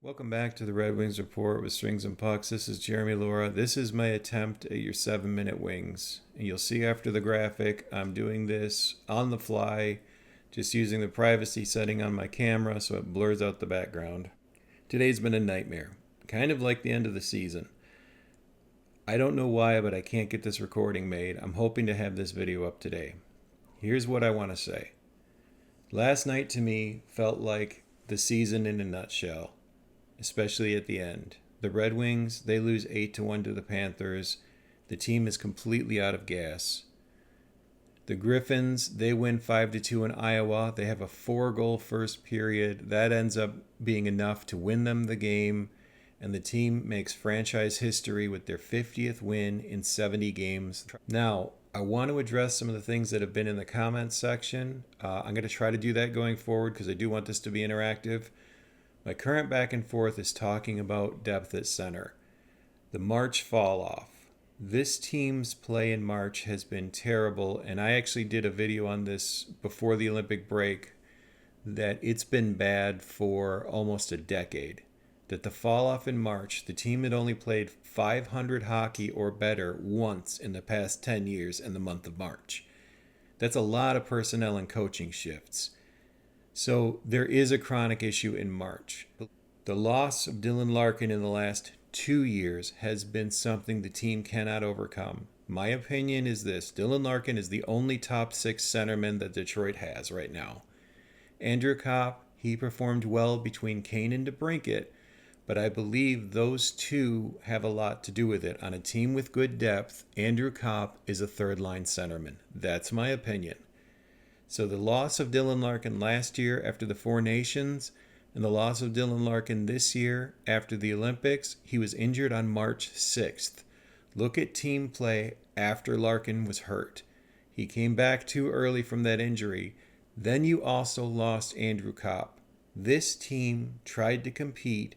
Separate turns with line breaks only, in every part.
Welcome back to the Red Wings Report with Strings and Pucks. This is Jeremy Laura. This is my attempt at your 7-minute wings. And you'll see after the graphic, I'm doing this on the fly, just using the privacy setting on my camera so it blurs out the background. Today's been a nightmare, kind of like the end of the season. I don't know why, but I can't get this recording made. I'm hoping to have this video up today. Here's what I want to say. Last night to me felt like the season in a nutshell. Especially at the end. The Red Wings, they lose 8-1 to the Panthers. The team is completely out of gas. The Griffins, they win 5-2 in Iowa. They have a 4-goal first period. That ends up being enough to win them the game. And the team makes franchise history with their 50th win in 70 games. Now, I want to address some of the things that have been in the comments section. I'm going to try to do that going forward because I do want this to be interactive. My current back and forth is talking about depth at center. The March fall off. This team's play in March has been terrible, and I actually did a video on this before the Olympic break that it's been bad for almost a decade. That the fall off in March, the team had only played 500 hockey or better once in the past 10 years in the month of March. That's a lot of personnel and coaching shifts. So there is a chronic issue in March. The loss of Dylan Larkin in the last 2 years has been something the team cannot overcome. My opinion is this: Dylan Larkin is the only top 6 centerman that Detroit has right now. Andrew Copp, he performed well between Kane and DeBrincat, but I believe those two have a lot to do with it. On a team with good depth, Andrew Copp is a third-line centerman. That's my opinion. So the loss of Dylan Larkin last year after the Four Nations and the loss of Dylan Larkin this year after the Olympics, he was injured on March 6th. Look at team play after Larkin was hurt. He came back too early from that injury. Then you also lost Andrew Copp. This team tried to compete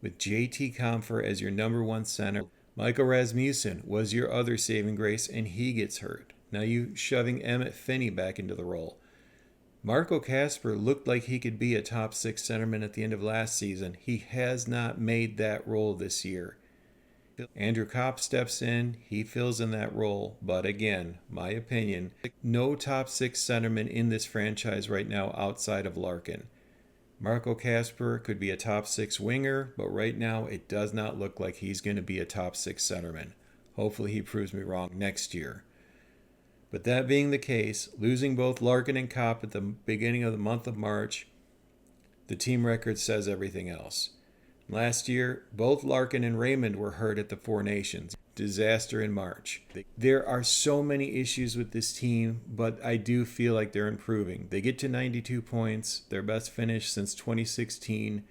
with JT Compher as your number 1 center. Michael Rasmussen was your other saving grace, and he gets hurt. Now you shoving Emmett Finney back into the role. Marco Kasper looked like he could be a top 6 centerman at the end of last season. He has not made that role this year. Andrew Copp steps in. He fills in that role. But again, my opinion, no top 6 centerman in this franchise right now outside of Larkin. Marco Kasper could be a top 6 winger, but right now it does not look like he's going to be a top 6 centerman. Hopefully he proves me wrong next year. But that being the case, losing both Larkin and Copp at the beginning of the month of March, the team record says everything else. Last year, both Larkin and Raymond were hurt at the Four Nations. Disaster in March. There are so many issues with this team, but I do feel like they're improving. They get to 92 points, their best finish since 2016.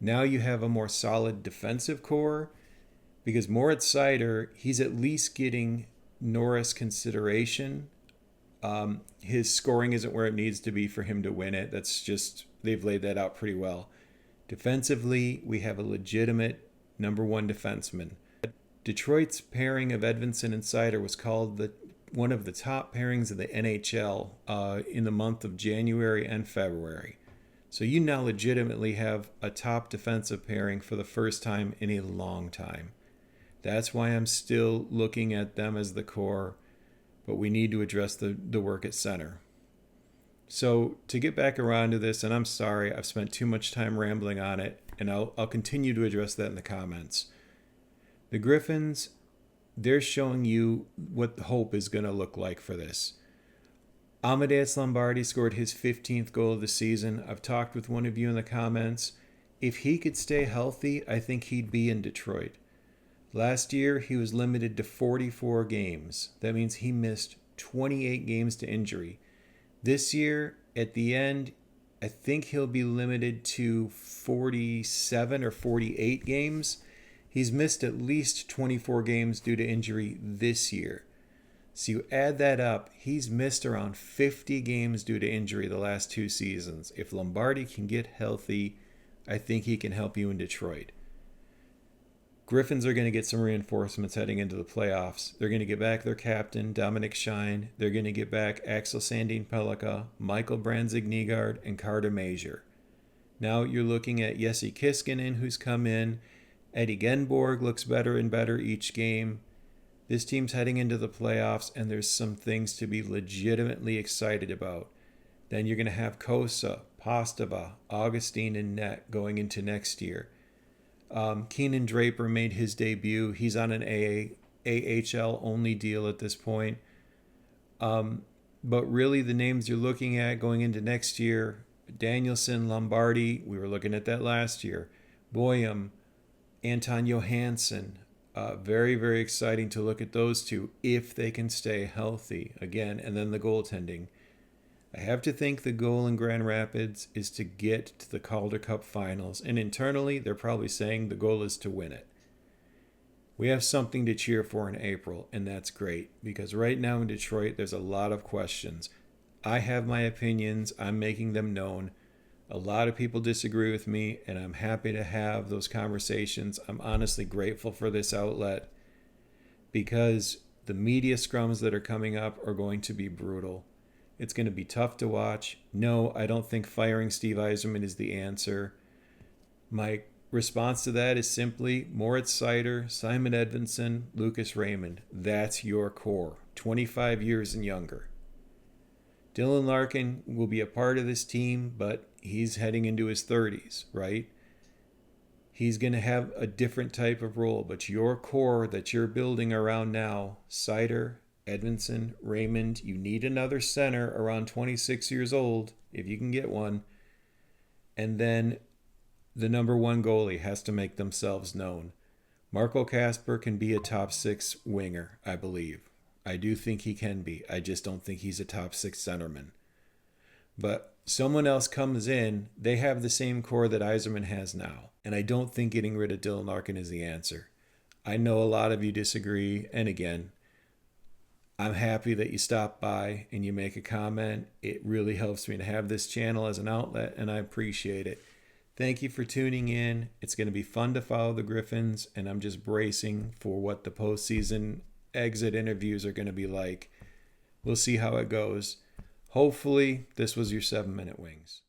Now you have a more solid defensive core because Moritz Seider, he's at least getting Norris consideration. His scoring isn't where it needs to be for him to win it. That's just, they've laid that out pretty well. Defensively, we have a legitimate number 1 defenseman. Detroit's pairing of Edvinsson and Seider was called one of the top pairings of the NHL in the month of January and February. So you now legitimately have a top defensive pairing for the first time in a long time. That's why I'm still looking at them as the core, but we need to address the work at center. So to get back around to this, and I'm sorry, I've spent too much time rambling on it, and I'll continue to address that in the comments. The Griffins, they're showing you what the hope is going to look like for this. Amadeus Lombardi scored his 15th goal of the season. I've talked with one of you in the comments. If he could stay healthy, I think he'd be in Detroit. Last year, he was limited to 44 games. That means he missed 28 games to injury. This year, at the end, I think he'll be limited to 47 or 48 games. He's missed at least 24 games due to injury this year. So you add that up, he's missed around 50 games due to injury the last 2 seasons. If Lombardi can get healthy, I think he can help you in Detroit. Griffins are going to get some reinforcements heading into the playoffs. They're going to get back their captain, Dominic Shine. They're going to get back Axel Sandin Pellikka, Michael Branzig-Nygaard, and Carter Major. Now you're looking at Jesse Kiskinen, who's come in. Eddie Genborg looks better and better each game. This team's heading into the playoffs, and there's some things to be legitimately excited about. Then you're going to have Kosa, Postava, Augustine, and Net going into next year. Keenan Draper made his debut. He's on an AHL only deal at this point. But really the names you're looking at going into next year, Danielson, Lombardi, we were looking at that last year. Boyum, Anton Johansson. Very, very exciting to look at those two if they can stay healthy again. And then the goaltending. I have to think the goal in Grand Rapids is to get to the Calder Cup finals. And internally, they're probably saying the goal is to win it. We have something to cheer for in April, and that's great. Because right now in Detroit, there's a lot of questions. I have my opinions. I'm making them known. A lot of people disagree with me, and I'm happy to have those conversations. I'm honestly grateful for this outlet because the media scrums that are coming up are going to be brutal. It's going to be tough to watch. No, I don't think firing Steve Yzerman is the answer. My response to that is simply Moritz Seider, Simon Edvinsson, Lucas Raymond. That's your core, 25 years and younger. Dylan Larkin will be a part of this team, but he's heading into his 30s, right? He's going to have a different type of role, but your core that you're building around now, Seider, Edvinsson, Raymond, you need another center around 26 years old, if you can get one. And then the number one goalie has to make themselves known. Marco Kasper can be a top 6 winger, I believe. I do think he can be. I just don't think he's a top 6 centerman. But someone else comes in, they have the same core that Yzerman has now. And I don't think getting rid of Dylan Larkin is the answer. I know a lot of you disagree. And again, I'm happy that you stop by and you make a comment. It really helps me to have this channel as an outlet, and I appreciate it. Thank you for tuning in. It's going to be fun to follow the Griffins, and I'm just bracing for what the postseason exit interviews are going to be like. We'll see how it goes. Hopefully, this was your 7-Minute Wings.